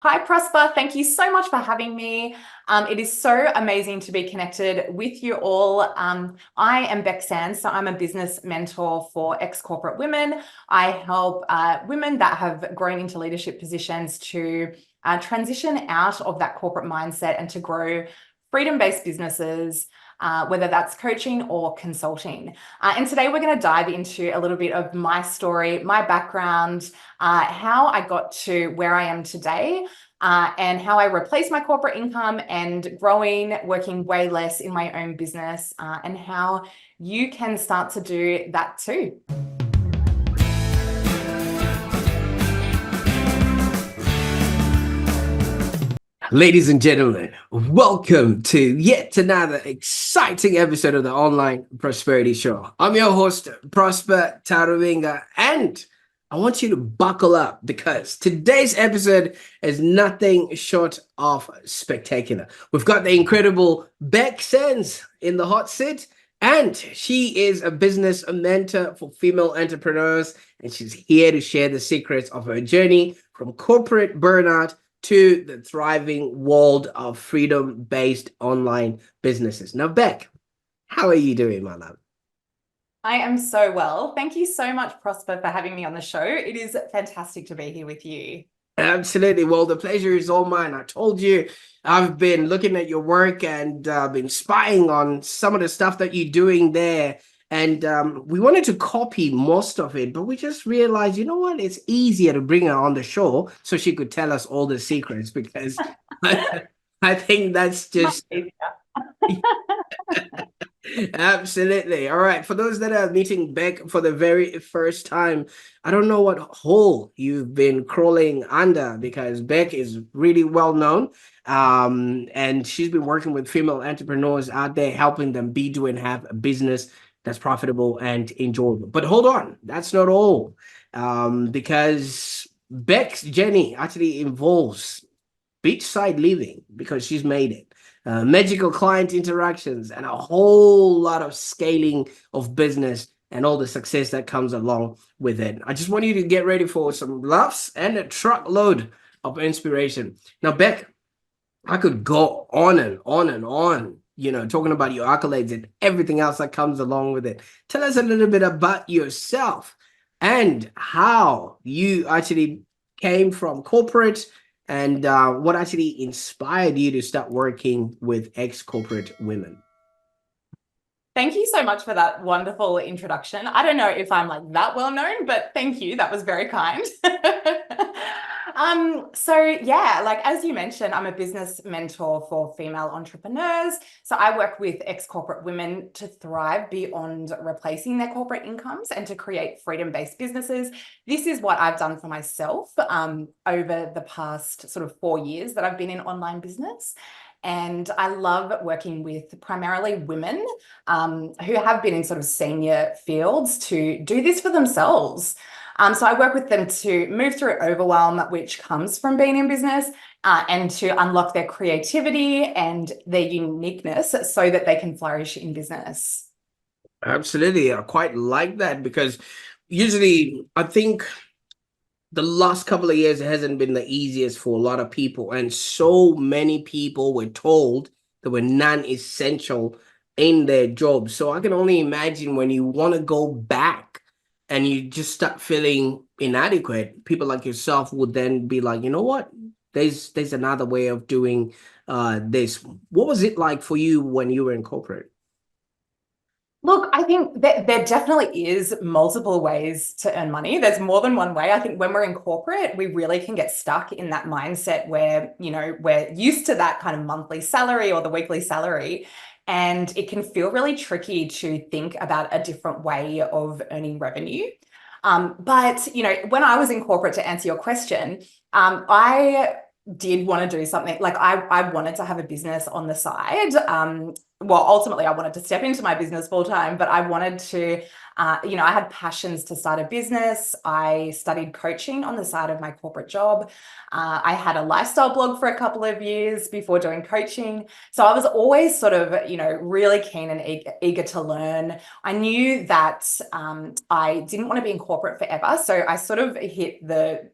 Hi, Prosper. Thank you so much for having me. It is so amazing to be connected with you all. I am Bec Sands, so I'm a business mentor for ex-corporate women. I help women that have grown into leadership positions to transition out of that corporate mindset and to grow freedom-based businesses, whether that's coaching or consulting. And today we're going to dive into a little bit of my story, my background, how I got to where I am today, and how I replaced my corporate income and growing, working way less in my own business, and how you can start to do that too. Ladies and gentlemen, welcome to yet another exciting episode of the Online Prosperity Show. I'm your host, Prosper Taruvinga, and I want you to buckle up because today's episode is nothing short of spectacular. We've got the incredible Bec Sands in the hot seat, and she is a business mentor for female entrepreneurs, and she's here to share the secrets of her journey from corporate burnout to the thriving world of freedom-based online businesses. Now, Bec, how are you doing, my love? I am so well. Thank you so much, Prosper, for having me on the show. It is fantastic to be here with you. Absolutely. Well, the pleasure is all mine. I told you I've been looking at your work and been spying on some of the stuff that you're doing there. And we wanted to copy most of it, but we just realized, you know what? It's easier to bring her on the show so she could tell us all the secrets because I think that's Much just easier. Absolutely. All right. For those that are meeting Bec for the very first time, I don't know what hole you've been crawling under because Bec is really well known. And she's been working with female entrepreneurs out there, helping them be, do, and have a business that's profitable and enjoyable. But hold on, that's not all. Because Bec's journey actually involves beachside living because she's made it. Magical client interactions and a whole lot of scaling of business and all the success that comes along with it. I just want you to get ready for some laughs and a truckload of inspiration. Now, Bec, I could go on and on and on, talking about your accolades and everything else that comes along with it. Tell us a little bit about yourself and how you actually came from corporate and what actually inspired you to start working with ex-corporate women. Thank you so much for that wonderful introduction. I don't know if I'm like that well known, but thank you. That was very kind. So yeah, like as you mentioned, I'm a business mentor for female entrepreneurs. So I work with ex-corporate women to thrive beyond replacing their corporate incomes and to create freedom-based businesses. This is what I've done for myself over the past sort of 4 years that I've been in online business. And I love working with primarily women who have been in sort of senior fields to do this for themselves. So I work with them to move through overwhelm, which comes from being in business, and to unlock their creativity and their uniqueness so that they can flourish in business. Absolutely. I quite like that because usually I think the last couple of years it hasn't been the easiest for a lot of people, and so many people were told they were non-essential in their jobs. So I can only imagine when you want to go back and you just start feeling inadequate, people like yourself would then be like, you know what, there's another way of doing this. What was it like for you when you were in corporate? Look, I think that there definitely is multiple ways to earn money. There's more than one way. I think when we're in corporate, we really can get stuck in that mindset where, we're used to that kind of monthly salary or the weekly salary. And it can feel really tricky to think about a different way of earning revenue. But, when I was in corporate, to answer your question, I did want to do something like I wanted to have a business on the side. Well, ultimately, I wanted to step into my business full time, but I wanted to, I had passions to start a business. I studied coaching on the side of my corporate job. I had a lifestyle blog for a couple of years before doing coaching. So I was always sort of, really keen and eager to learn. I knew that I didn't want to be in corporate forever. So I sort of hit the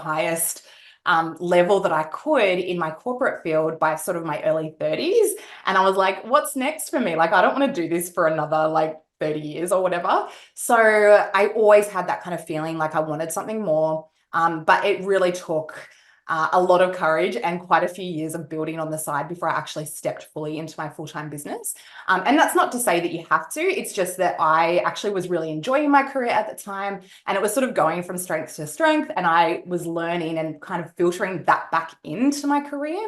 highest level that I could in my corporate field by sort of my early 30s. And I was like, what's next for me? Like, I don't want to do this for another like 30 years or whatever. So I always had that kind of feeling like I wanted something more. But it really took a lot of courage and quite a few years of building on the side before I actually stepped fully into my full-time business. And that's not to say that you have to. It's just that I actually was really enjoying my career at the time, and it was sort of going from strength to strength, and I was learning and kind of filtering that back into my career.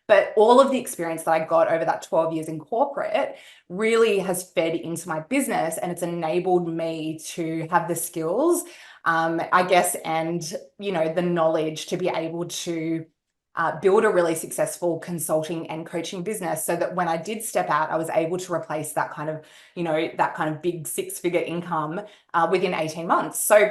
But all of the experience that I got over that 12 years in corporate really has fed into my business, and it's enabled me to have the skills, I guess, and, the knowledge to be able to build a really successful consulting and coaching business, so that when I did step out, I was able to replace that kind of big six-figure income within 18 months. So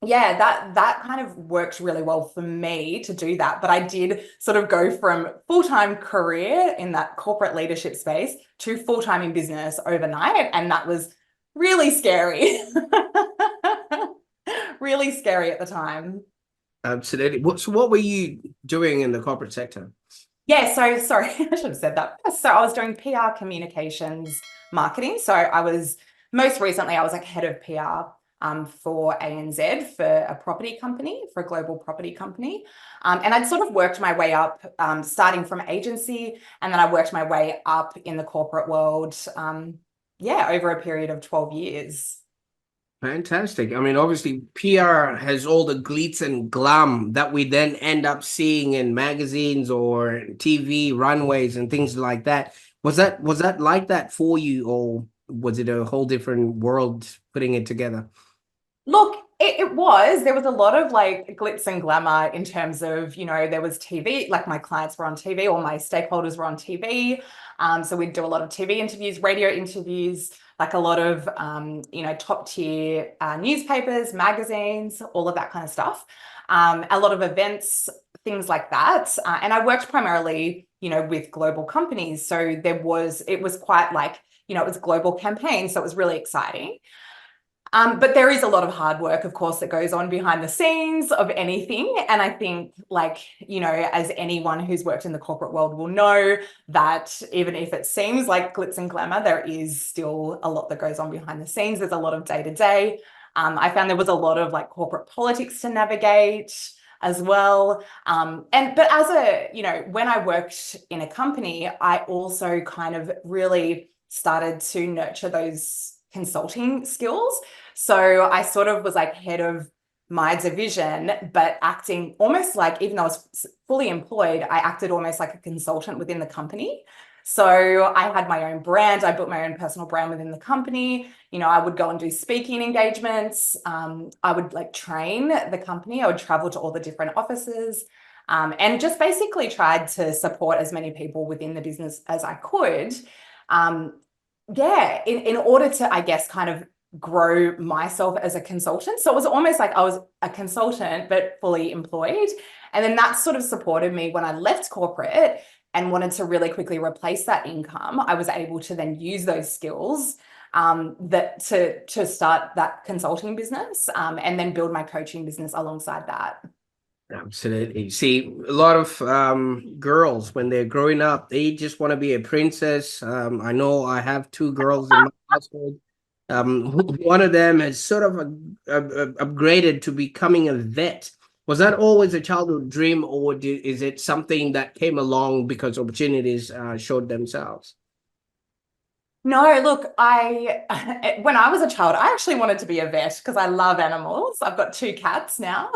yeah, that kind of worked really well for me to do that. But I did sort of go from full-time career in that corporate leadership space to full-time in business overnight. And that was really scary. Really scary at the time. Absolutely. What were you doing in the corporate sector? Yeah, so sorry, I should have said that. So I was doing PR, communications, marketing. So most recently, I was like head of PR for ANZ, for a property company, for a global property company. And I'd sort of worked my way up, starting from agency, and then I worked my way up in the corporate world, over a period of 12 years. Fantastic. I mean, obviously, PR has all the glitz and glam that we then end up seeing in magazines or TV runways and things like that. Was that like that for you, or was it a whole different world putting it together? Look, there was a lot of like glitz and glamour in terms of, there was TV, like my clients were on TV, or my stakeholders were on TV. So we'd do a lot of TV interviews, radio interviews, like a lot of, top tier newspapers, magazines, all of that kind of stuff. A lot of events, things like that. And I worked primarily, with global companies. So it was quite like, it was a global campaign. So it was really exciting. But there is a lot of hard work, of course, that goes on behind the scenes of anything. And I think, like, as anyone who's worked in the corporate world will know, that even if it seems like glitz and glamour, there is still a lot that goes on behind the scenes. There's a lot of day to day. I found there was a lot of like corporate politics to navigate as well. But when I worked in a company, I also kind of really started to nurture those consulting skills. So I sort of was like head of my division, but acting almost like, even though I was fully employed, I acted almost like a consultant within the company. So I had my own brand. I built my own personal brand within the company. I would go and do speaking engagements. I would like train the company. I would travel to all the different offices, and just basically tried to support as many people within the business as I could. In order to, I guess, kind of grow myself as a consultant. So it was almost like I was a consultant, but fully employed. And then that sort of supported me when I left corporate and wanted to really quickly replace that income. I was able to then use those skills to start that consulting business, and then build my coaching business alongside that. Absolutely. See, a lot of girls, when they're growing up, they just want to be a princess. I know I have two girls in my household. One of them has sort of upgraded to becoming a vet. Was that always a childhood dream, or is it something that came along because opportunities showed themselves? No, look, when I was a child, I actually wanted to be a vet because I love animals. I've got two cats now,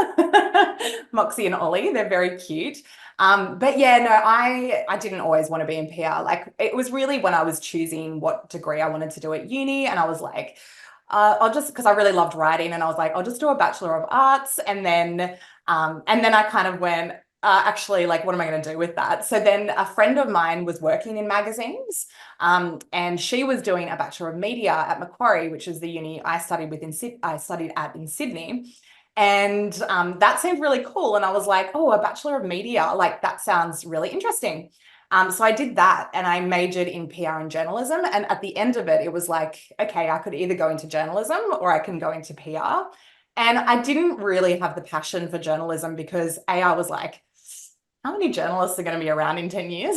Moxie and Ollie. They're very cute. But yeah, no, I didn't always want to be in PR. Like, it was really when I was choosing what degree I wanted to do at uni, and I was like, because I really loved writing, and I was like, I'll just do a Bachelor of Arts, and then I kind of went, actually, like, what am I going to do with that? So then a friend of mine was working in magazines, and she was doing a Bachelor of Media at Macquarie, which is the uni I studied at in Sydney. And that seemed really cool. And I was like, oh, a Bachelor of Media, like that sounds really interesting. So I did that, and I majored in PR and journalism. And at the end of it, it was like, okay, I could either go into journalism or I can go into PR. And I didn't really have the passion for journalism because I was like, how many journalists are going to be around in 10 years?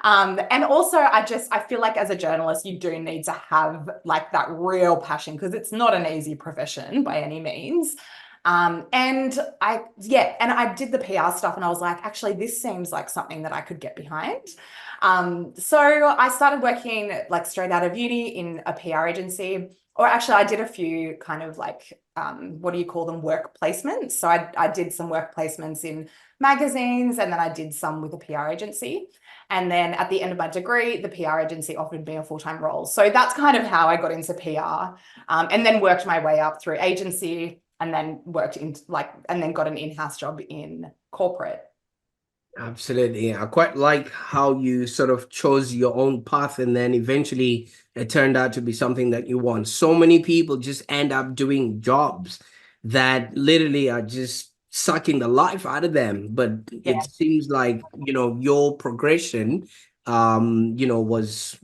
And also I feel like as a journalist, you do need to have like that real passion because it's not an easy profession by any means. And I did the PR stuff and I was like, actually, this seems like something that I could get behind. So I started working like straight out of uni in a PR agency, or actually I did a few kind of like, what do you call them? Work placements. So I did some work placements in magazines and then I did some with a PR agency. And then at the end of my degree, the PR agency offered me a full-time role. So that's kind of how I got into PR, and then worked my way up through agency and then worked in like, and then got an in-house job in corporate. Absolutely. I quite like how you sort of chose your own path and then eventually it turned out to be something that you want. So many people just end up doing jobs that literally are just sucking the life out of them. But it Yeah. seems like, your progression was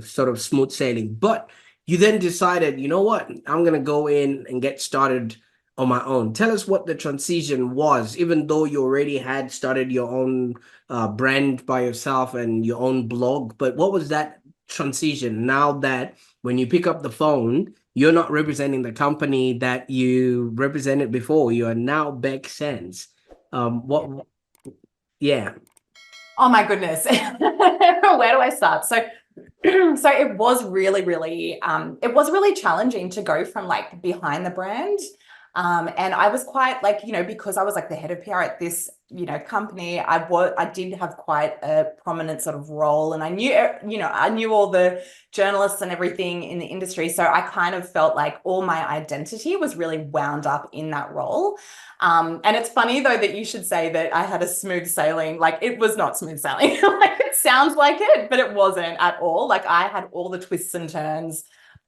sort of smooth sailing. But you then decided, you know what, I'm gonna go in and get started on my own. Tell us what the transition was, even though you already had started your own brand by yourself and your own blog. But what was that transition now that when you pick up the phone, you're not representing the company that you represented before? You are now Bec Sands. What? Yeah, Oh my goodness. Where do I start? So so it was it was really challenging to go from like behind the brand. And I was quite like, because I was like the head of PR at this, company, I did have quite a prominent sort of role and I knew, I knew all the journalists and everything in the industry. So I kind of felt like all my identity was really wound up in that role. And it's funny though that you should say that I had a smooth sailing. Like it was not smooth sailing. Like it sounds like it, but it wasn't at all. Like I had all the twists and turns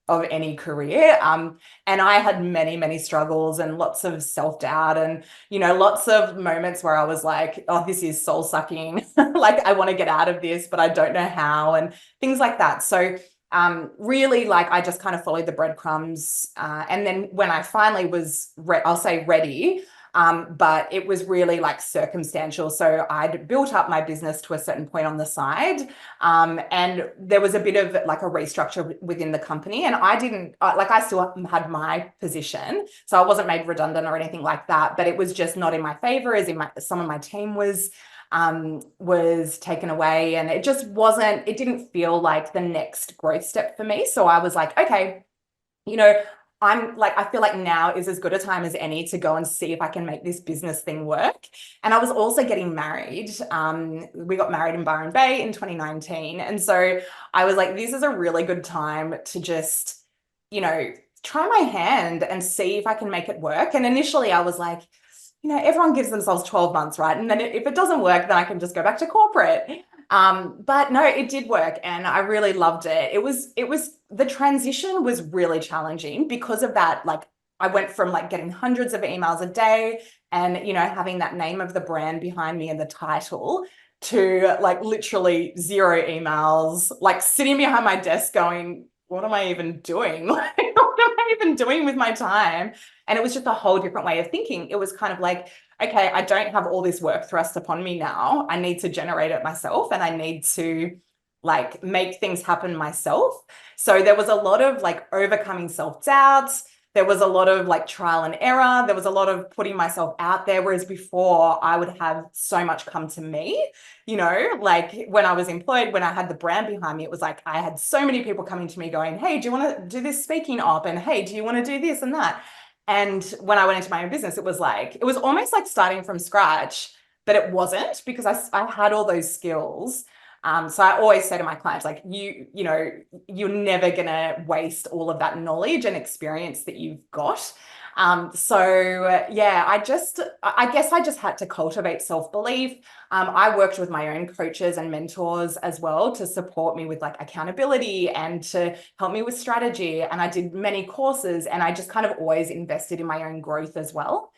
of any career. And I had many, many struggles and lots of self-doubt and, lots of moments where I was like, oh, this is soul sucking. Like I want to get out of this, but I don't know how and things like that. So really like I just kind of followed the breadcrumbs. And then when I finally was, I'll say ready, but it was really like circumstantial. So I'd built up my business to a certain point on the side. And there was a bit of like a restructure within the company. And I didn't, like I still had my position. So I wasn't made redundant or anything like that, but it was just not in my favor as in some of my team was taken away. And it just wasn't, it didn't feel like the next growth step for me. So I was like, okay, you know, I'm like, I feel like now is as good a time as any to go and see if I can make this business thing work. And I was also getting married. We got married in Byron Bay in 2019. And so I was like, this is a really good time to just, try my hand and see if I can make it work. And initially I was like, everyone gives themselves 12 months, right? And then if it doesn't work, then I can just go back to corporate. But no, it did work and I really loved it. The transition was really challenging because of that. Like I went from like getting hundreds of emails a day and, having that name of the brand behind me and the title to like literally zero emails, like sitting behind my desk going, what am I even doing? Like, what am I even doing with my time? And it was just a whole different way of thinking. It was kind of like, okay, I don't have all this work thrust upon me now. I need to generate it myself and I need to like make things happen myself. So there was a lot of like overcoming self-doubt. There was a lot of like trial and error. There was a lot of putting myself out there. Whereas before I would have so much come to me, like when I was employed, when I had the brand behind me, it was like I had so many people coming to me going, hey, do you want to do this speaking op? And hey, do you want to do this and that? And when I went into my own business, it was almost like starting from scratch, but it wasn't because I had all those skills. So I always say to my clients, like, you're never going to waste all of that knowledge and experience that you've got. Yeah, I guess I just had to cultivate self-belief. I worked with my own coaches and mentors as well to support me with like accountability and to help me with strategy. And I did many courses and I just kind of always invested in my own growth as well,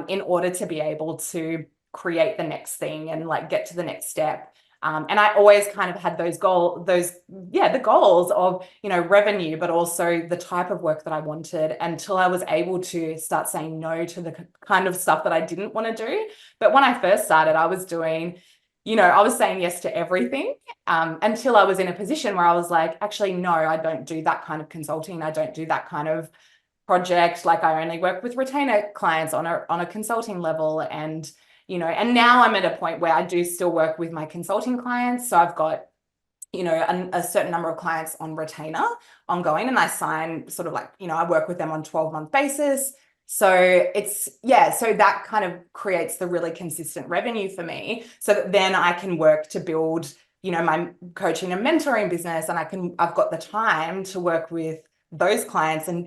in order to be able to create the next thing and like get to the next step. And I always kind of had the goals of, revenue, but also the type of work that I wanted, until I was able to start saying no to the kind of stuff that I didn't want to do. But when I first started, I was doing, I was saying yes to everything, until I was in a position where I was like, actually, no, I don't do that kind of consulting. I don't do that kind of project. Like, I only work with retainer clients on a consulting level. And and now I'm at a point where I do still work with my consulting clients. So I've got, a certain number of clients on retainer ongoing, and I sign sort of like, I work with them on 12-month basis. So so that kind of creates the really consistent revenue for me, so that then I can work to build, my coaching and mentoring business, and I've got the time to work with those clients and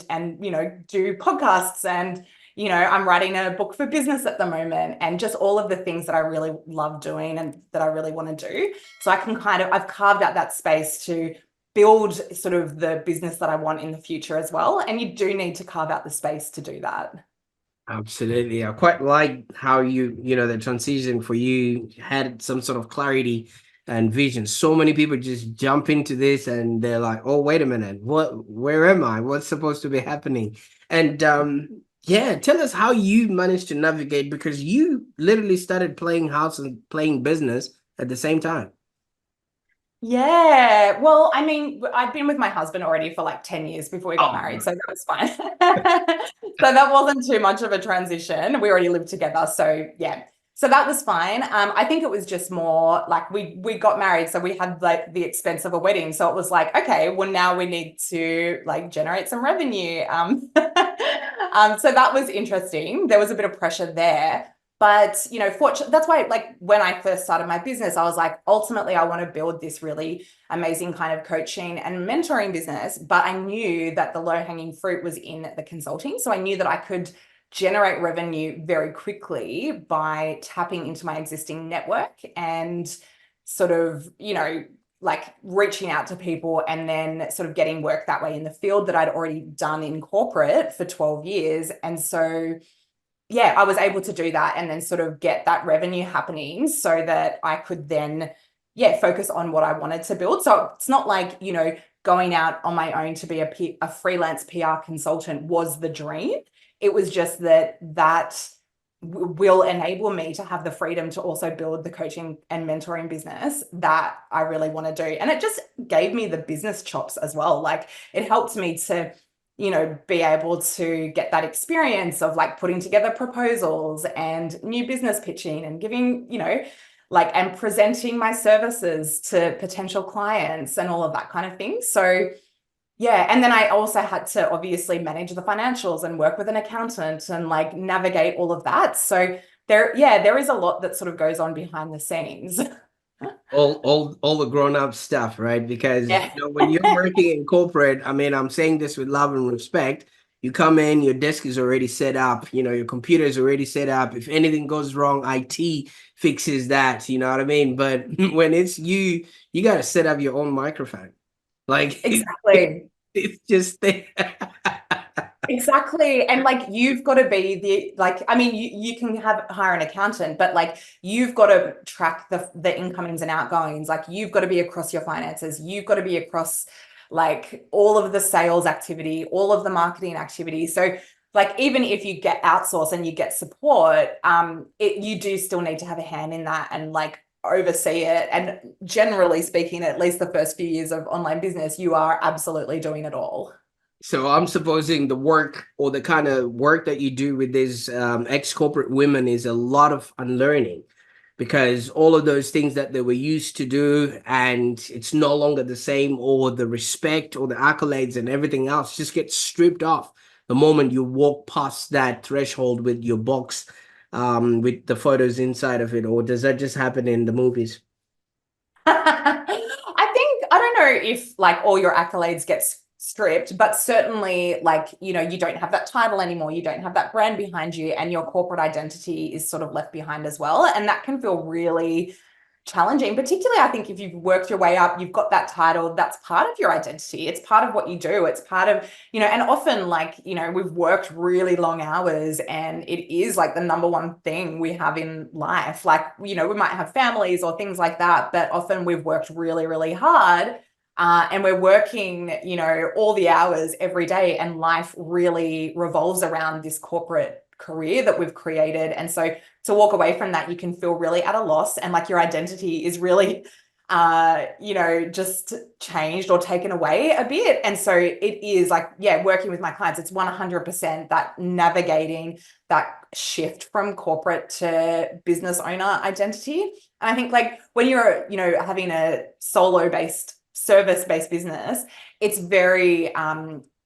do podcasts, and I'm writing a book for business at the moment, and just all of the things that I really love doing and that I really want to do. So I've carved out that space to build sort of the business that I want in the future as well. And you do need to carve out the space to do that. Absolutely. I quite like how the transition for you had some sort of clarity and vision. So many people just jump into this and they're like, oh, wait a minute, where am I? What's supposed to be happening? And yeah, tell us how you managed to navigate, because you literally started playing house and playing business at the same time. Yeah, well, I mean, I'd been with my husband already for like 10 years before we got Oh, married, so that was fine. So that wasn't too much of a transition. We already lived together, so yeah. So that was fine. I think it was just more like we got married, so we had like the expense of a wedding. So it was like, okay, well, now we need to like generate some revenue. So that was interesting. There was a bit of pressure there. But, fortunately, that's why, like, when I first started my business, I was like, ultimately, I want to build this really amazing kind of coaching and mentoring business. But I knew that the low-hanging fruit was in the consulting. So I knew that I could generate revenue very quickly by tapping into my existing network and sort of, like reaching out to people and then sort of getting work that way in the field that I'd already done in corporate for 12 years. And so yeah, I was able to do that and then sort of get that revenue happening so that I could then, focus on what I wanted to build. So it's not like, going out on my own to be a freelance PR consultant was the dream. It was just that will enable me to have the freedom to also build the coaching and mentoring business that I really want to do. And it just gave me the business chops as well. Like, it helped me to be able to get that experience of like putting together proposals and new business pitching and giving, like, and presenting my services to potential clients and all of that kind of thing. So yeah, and then I also had to obviously manage the financials and work with an accountant and like navigate all of that. So there is a lot that sort of goes on behind the scenes. All the grown-up stuff, right? Because Yeah. when you're working in corporate, I mean, I'm saying this with love and respect. You come in, your desk is already set up, your computer is already set up. If anything goes wrong, IT fixes that, you know what I mean? But when it's you got to set up your own microphone. Like Exactly. it's just Exactly. And like, you've got to be I mean, you can hire an accountant, but like, you've got to track the incomings and outgoings. Like, you've got to be across your finances. You've got to be across like all of the sales activity, all of the marketing activity. So like, even if you get outsourced and you get support, you do still need to have a hand in that and like oversee it. And generally speaking, at least the first few years of online business, you are absolutely doing it all. So I'm supposing the work or the kind of work that you do with these ex-corporate women is a lot of unlearning, because all of those things that they were used to do, and it's no longer the same, or the respect or the accolades and everything else just gets stripped off the moment you walk past that threshold with your box, with the photos inside of it. Or does that just happen in the movies? I don't know if like all your accolades get stripped, but certainly like, you don't have that title anymore. You don't have that brand behind you, and your corporate identity is sort of left behind as well. And that can feel really challenging, particularly I think if you've worked your way up, you've got that title, that's part of your identity. It's part of what you do. It's part of, and often like, we've worked really long hours and it is like the number one thing we have in life. Like, we might have families or things like that, but often we've worked really, really hard. And we're working, all the hours every day, and life really revolves around this corporate career that we've created. And so to walk away from that, you can feel really at a loss, and like your identity is really just changed or taken away a bit. And so it is like, working with my clients, it's 100% that navigating that shift from corporate to business owner identity. And I think like when you're, having a solo-based, service-based business, it's very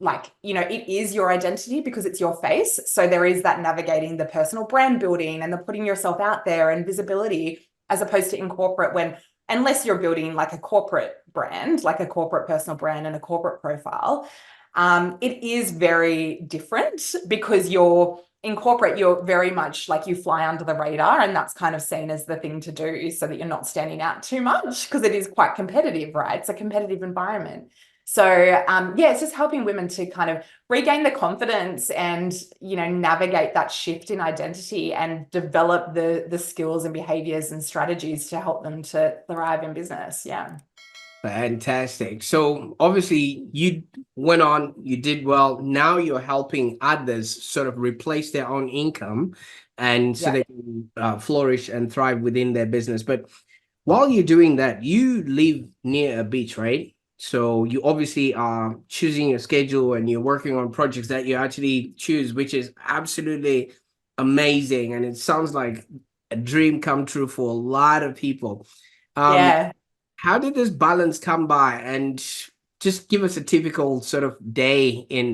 it is your identity because it's your face. So there is that navigating the personal brand building and the putting yourself out there and visibility, as opposed to in corporate, unless you're building like a corporate brand, like a corporate personal brand and a corporate profile, it is very different, because in corporate, you're very much like you fly under the radar, and that's kind of seen as the thing to do so that you're not standing out too much, because it is quite competitive, right? It's a competitive environment. So it's just helping women to kind of regain the confidence and, navigate that shift in identity and develop the skills and behaviors and strategies to help them to thrive in business. Yeah. Fantastic. So obviously you went on, you did well. Now you're helping others sort of replace their own income, and so Yeah. they can flourish and thrive within their business. But while you're doing that, you live near a beach, right? So you obviously are choosing your schedule and you're working on projects that you actually choose, which is absolutely amazing. And it sounds like a dream come true for a lot of people. Um, Yeah. how did this balance come by? And just give us a typical sort of day in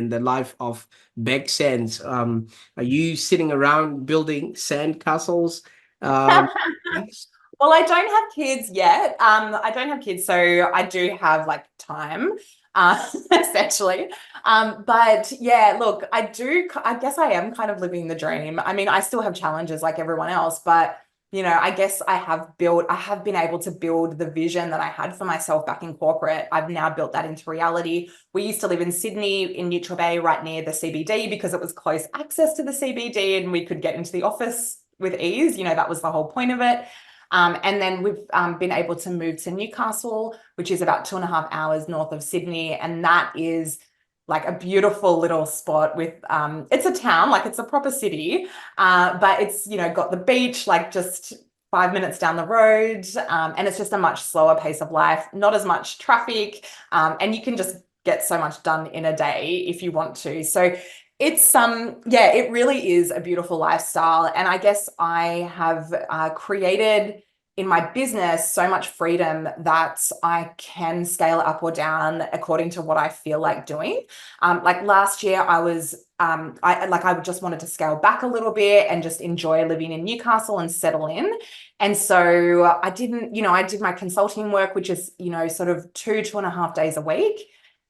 the life of Bec Sands. Are you sitting around building sand castles? Yes. Well, I don't have kids yet. I don't have kids, so I do have like time, essentially. But yeah, look, I guess I am kind of living the dream. I mean, I still have challenges like everyone else, but I guess I have been able to build the vision that I had for myself back in corporate. I've now built that into reality. We used to live in Sydney, in Neutral Bay, right near the CBD, because it was close access to the CBD and we could get into the office with ease. That was the whole point of it. And then we've been able to move to Newcastle, which is about 2.5 hours north of Sydney. And that is like a beautiful little spot with, it's a town, like it's a proper city, but it's, got the beach, like just 5 minutes down the road. And it's just a much slower pace of life, not as much traffic. And you can just get so much done in a day if you want to. So it's it really is a beautiful lifestyle. And I guess I have created in my business so much freedom that I can scale up or down according to what I feel like doing. Like last year I just wanted to scale back a little bit and just enjoy living in Newcastle and settle in. And so I did my consulting work, which is, sort of 2.5 days a week.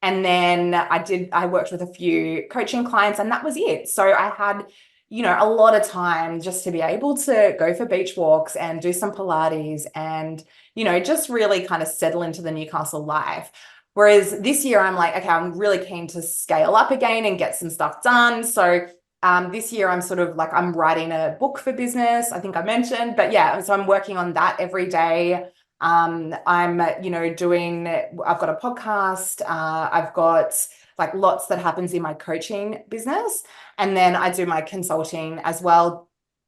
And then I worked with a few coaching clients, and that was it. So I had, a lot of time just to be able to go for beach walks and do some Pilates and, just really kind of settle into the Newcastle life. Whereas this year I'm like, okay, I'm really keen to scale up again and get some stuff done. So this year I'm sort of like, I'm writing a book for business, I think I mentioned, but yeah, so I'm working on that every day. I'm I've got a podcast, I've got like lots that happens in my coaching business, and then I do my consulting as well.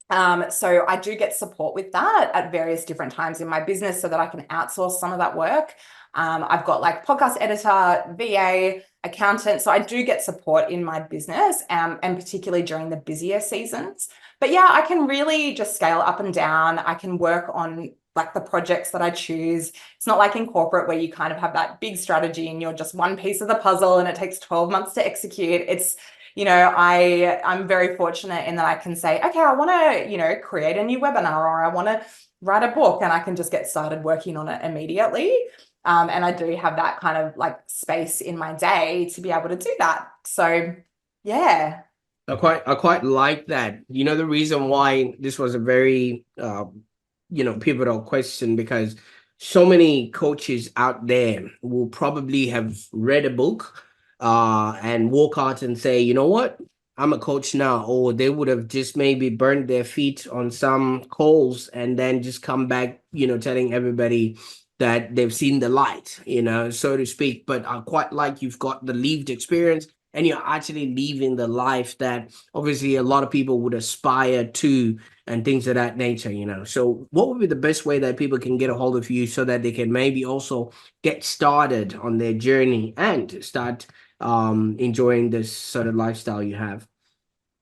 So I do get support with that at various different times in my business so that I can outsource some of that work. I've got like podcast editor, VA, accountant. So I do get support in my business, and particularly during the busier seasons. But yeah, I can really just scale up and down. I can work on like the projects that I choose. It's not like in corporate where you kind of have that big strategy and you're just one piece of the puzzle and it takes 12 months to execute. It's, I'm very fortunate in that I can say, okay, I want to, create a new webinar, or I want to write a book, and I can just get started working on it immediately. And I do have that kind of like space in my day to be able to do that. So yeah. I quite like that. The reason why this was a very pivotal question, because so many coaches out there will probably have read a book and walk out and say, you know what, I'm a coach now. Or they would have just maybe burned their feet on some coals and then just come back, telling everybody that they've seen the light, so to speak. But I quite like you've got the lived experience, and you're actually living the life that obviously a lot of people would aspire to, and things of that nature. So what would be the best way that people can get a hold of you so that they can maybe also get started on their journey and start enjoying this sort of lifestyle you have?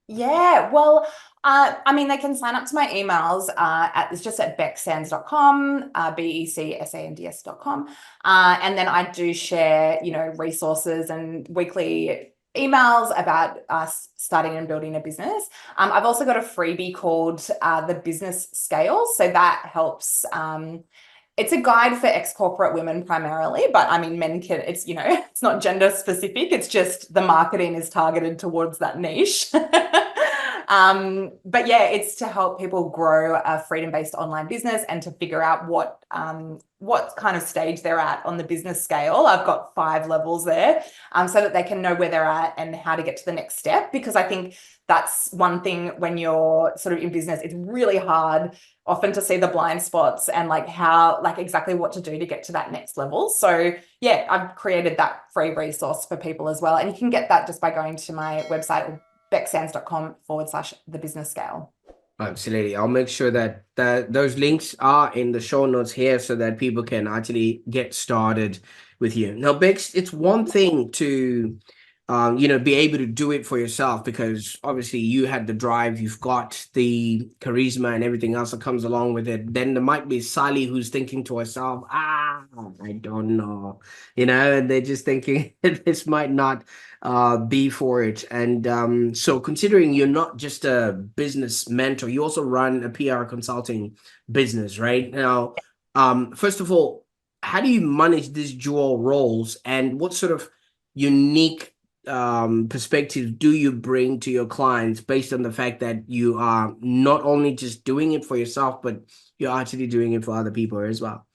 Yeah, well, I mean, they can sign up to my emails it's just at becsands.com, becsands.com. And then I do share, resources and weekly emails about us starting and building a business. I've also got a freebie called the Business Scale. So that helps. It's a guide for ex-corporate women primarily, but I mean, men can, it's not gender specific. It's just the marketing is targeted towards that niche. But yeah, it's to help people grow a freedom-based online business and to figure out what kind of stage they're at on the business scale. I've got 5 levels there, so that they can know where they're at and how to get to the next step. Because I think that's one thing when you're sort of in business, it's really hard often to see the blind spots and exactly what to do to get to that next level. So yeah, I've created that free resource for people as well. And you can get that just by going to my website, becsands.com/the business scale. Absolutely. I'll make sure that those links are in the show notes here so that people can actually get started with you. Now, Bex, it's one thing to be able to do it for yourself, because obviously you had the drive, you've got the charisma and everything else that comes along with it. Then there might be Sally who's thinking to herself, I don't know, and they're just thinking this might not be for it. And so considering you're not just a business mentor, you also run a PR consulting business, right? Now, first of all, how do you manage these dual roles, and what sort of unique perspective do you bring to your clients based on the fact that you are not only just doing it for yourself, but you're actually doing it for other people as well?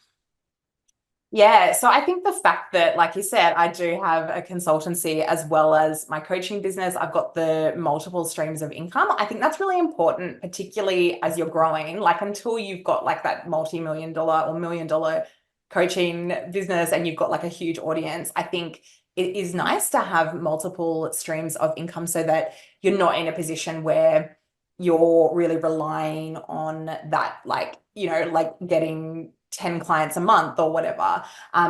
Yeah, so I think the fact that, like you said, I do have a consultancy as well as my coaching business, I've got the multiple streams of income. I think that's really important, particularly as you're growing. Like until you've got like that multi-million-dollar or million-dollar coaching business and you've got like a huge audience, I think it is nice to have multiple streams of income so that you're not in a position where you're really relying on that, like getting 10 clients a month or whatever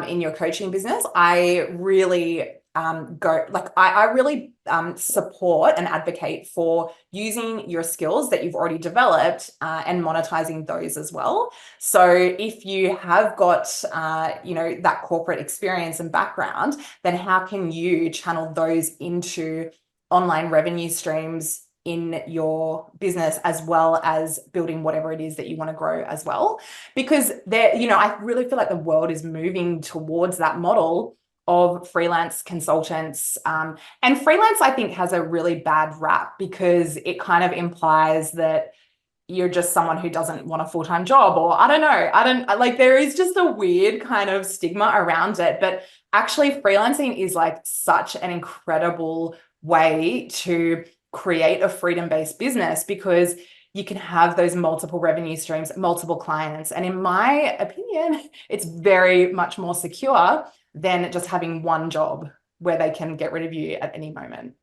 in your coaching business. I really I really support and advocate for using your skills that you've already developed and monetizing those as well. So if you have got that corporate experience and background, then how can you channel those into online revenue streams in your business, as well as building whatever it is that you want to grow as well? Because I really feel like the world is moving towards that model of freelance consultants. And freelance, I think, has a really bad rap because it kind of implies that you're just someone who doesn't want a full-time job, or I don't know. There is just a weird kind of stigma around it. But actually, freelancing is like such an incredible way to create a freedom-based business because you can have those multiple revenue streams, multiple clients. And in my opinion, it's very much more secure than just having one job where they can get rid of you at any moment.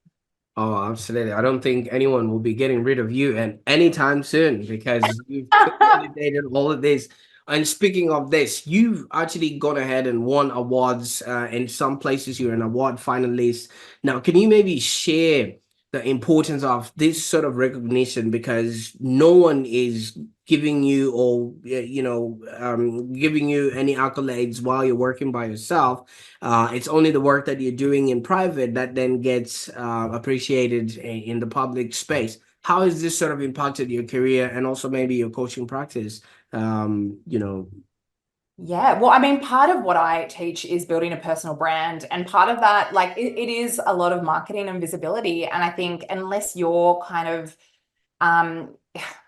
Oh, absolutely. I don't think anyone will be getting rid of you and anytime soon, because you've consolidated all of this. And speaking of this, you've actually gone ahead and won awards. In some places, you're an award finalist. Now, can you maybe share the importance of this sort of recognition? Because no one is giving you, or giving you any accolades while you're working by yourself. It's only the work that you're doing in private that then gets appreciated in the public space. How has this sort of impacted your career and also maybe your coaching practice? Um, you know, Yeah, well, I mean, part of what I teach is building a personal brand. And part of that, it is a lot of marketing and visibility. And I think unless you're kind of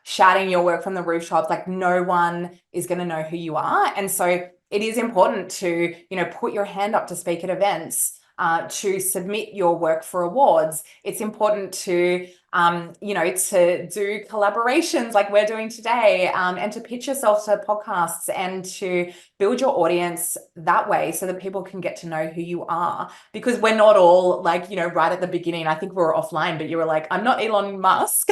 shouting your work from the rooftops. Like no one is going to know who you are. And so it is important to, put your hand up to speak at events, to submit your work for awards. It's important to, to do collaborations like we're doing today, and to pitch yourself to podcasts and to build your audience that way so that people can get to know who you are. Because we're not all like, right at the beginning, I think we were offline, but you were like, I'm not Elon Musk.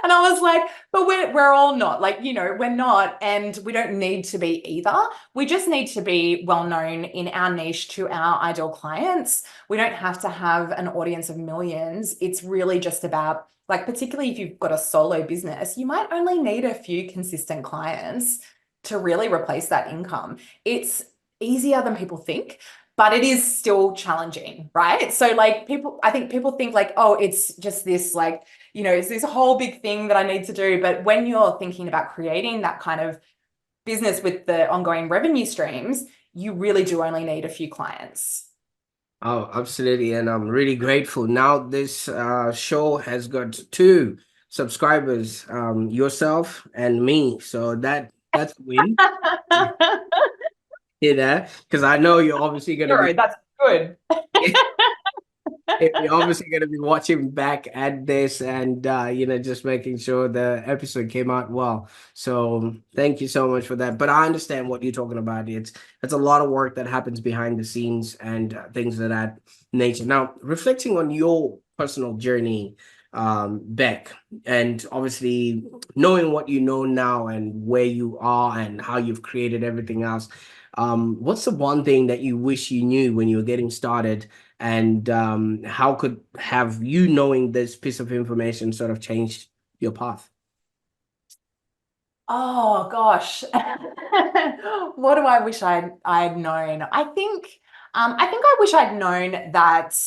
And I was like, but we're all not, like, we're not, and we don't need to be either. We just need to be well known in our niche to our ideal clients. We don't have to have an audience of millions. It's really just about, like, particularly if you've got a solo business, you might only need a few consistent clients to really replace that income. It's easier than people think, but it is still challenging, right? So like I think people think like, oh, it's just this like, it's this whole big thing that I need to do. But when you're thinking about creating that kind of business with the ongoing revenue streams, you really do only need a few clients. Oh, absolutely. And I'm really grateful. Now this show has got two subscribers, yourself and me. So that's a win. Because I know you're obviously gonna be Zero, that's good. you're obviously gonna be watching back at this and just making sure the episode came out well. So thank you so much for that. But I understand what you're talking about. It's a lot of work that happens behind the scenes and things of that nature. Now, reflecting on your personal journey, Bec, and obviously knowing what you know now and where you are and how you've created everything else, what's the one thing that you wish you knew when you were getting started, and how could have you knowing this piece of information sort of changed your path? Oh gosh. What do I wish I'd known? I think I wish I'd known that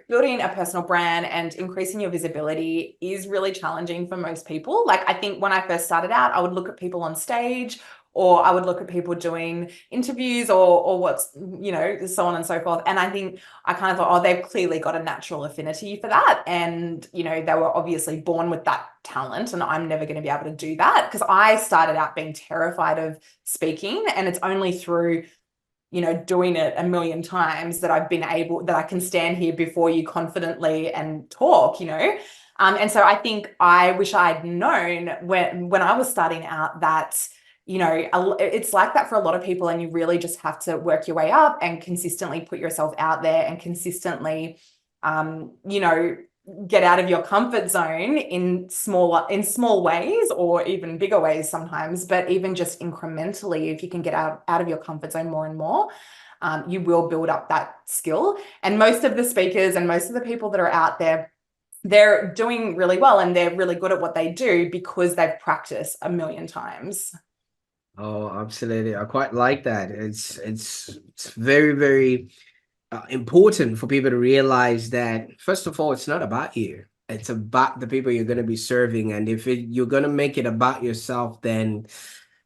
building a personal brand and increasing your visibility is really challenging for most people. Like I think when I first started out, I would look at people on stage, or I would look at people doing interviews, or what's, so on and so forth. And I think I kind of thought, oh, they've clearly got a natural affinity for that. And, they were obviously born with that talent, and I'm never going to be able to do that, because I started out being terrified of speaking. And it's only through, doing it a million times that I can stand here before you confidently and talk, And so I think I wish I'd known when I was starting out that, it's like that for a lot of people, and you really just have to work your way up and consistently put yourself out there and consistently, get out of your comfort zone in small ways, or even bigger ways sometimes, but even just incrementally, if you can get out of your comfort zone more and more, you will build up that skill. And most of the speakers and most of the people that are out there, they're doing really well and they're really good at what they do because they've practiced a million times. Oh, absolutely. I quite like that. It's very, very important for people to realize that, first of all, it's not about you. It's about the people you're going to be serving. And if you're going to make it about yourself, then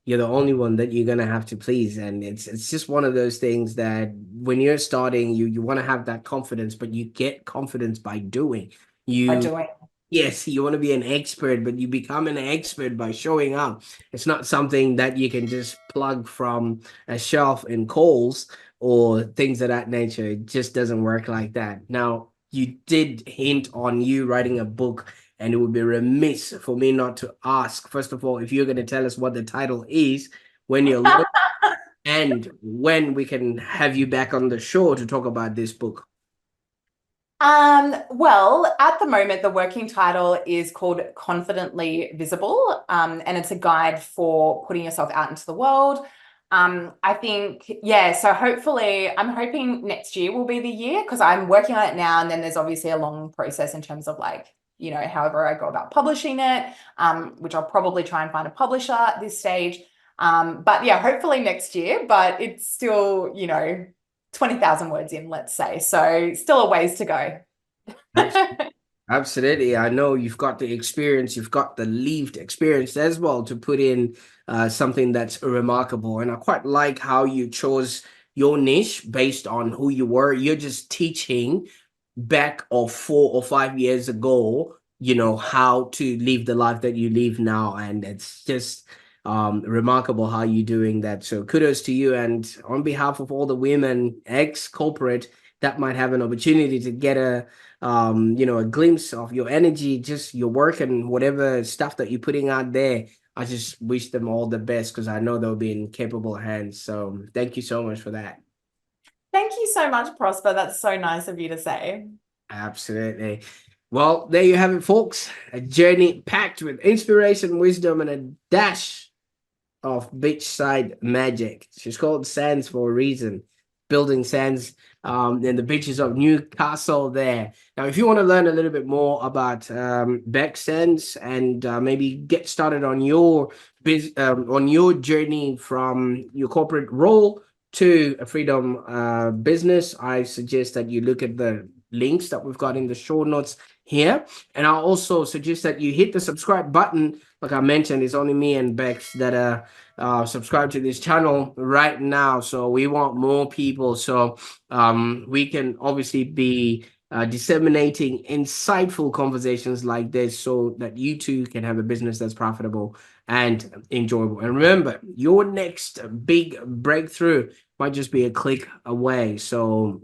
you're the only one that you're going to have to please. And it's just one of those things that when you're starting, you want to have that confidence, but you get confidence by doing. By You doing. Yes, you want to be an expert, but you become an expert by showing up. It's not something that you can just plug from a shelf in Kohl's or things of that nature. It just doesn't work like that. Now, you did hint on you writing a book, and it would be remiss for me not to ask, first of all, if you're going to tell us what the title is, when you're and when we can have you back on the show to talk about this book. Well, at the moment, the working title is called Confidently Visible, and it's a guide for putting yourself out into the world. I think, yeah, so hopefully I'm hoping next year will be the year, because I'm working on it now, and then there's obviously a long process in terms of like, however I go about publishing it, which I'll probably try and find a publisher at this stage. But yeah, hopefully next year, but it's still, 20,000 words in, let's say. So still a ways to go. Absolutely. I know you've got the experience, you've got the lived experience as well to put in something that's remarkable. And I quite like how you chose your niche based on who you were. You're just teaching back of 4 or 5 years ago you know, how to live the life that you live now. And it's just remarkable how you're doing that. So kudos to you. And on behalf of all the women ex-corporate that might have an opportunity to get a you know, a glimpse of your energy, just your work and whatever stuff that you're putting out there, I just wish them all the best because I know they'll be in capable hands. So thank you so much for that. Thank you so much, Prosper. That's so nice of you to say. Absolutely. Well, there you have it, folks. A journey packed with inspiration, wisdom, and a dash of beachside magic. She's called Sands for a reason. Building Sands in the beaches of Newcastle there. Now, if you want to learn a little bit more about Bec Sands and maybe get started on your on your journey from your corporate role to a freedom business, I suggest that you look at the links that we've got in the show notes here. And I'll also suggest that you hit the subscribe button. Like I mentioned, it's only me and Bex that are subscribe to this channel right now. So we want more people. So we can obviously be disseminating insightful conversations like this so that you too can have a business that's profitable and enjoyable. And remember, your next big breakthrough might just be a click away. So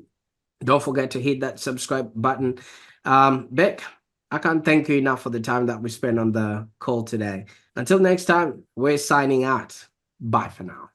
don't forget to hit that subscribe button. Beck, I can't thank you enough for the time that we spent on the call today. Until next time, we're signing out. Bye for now.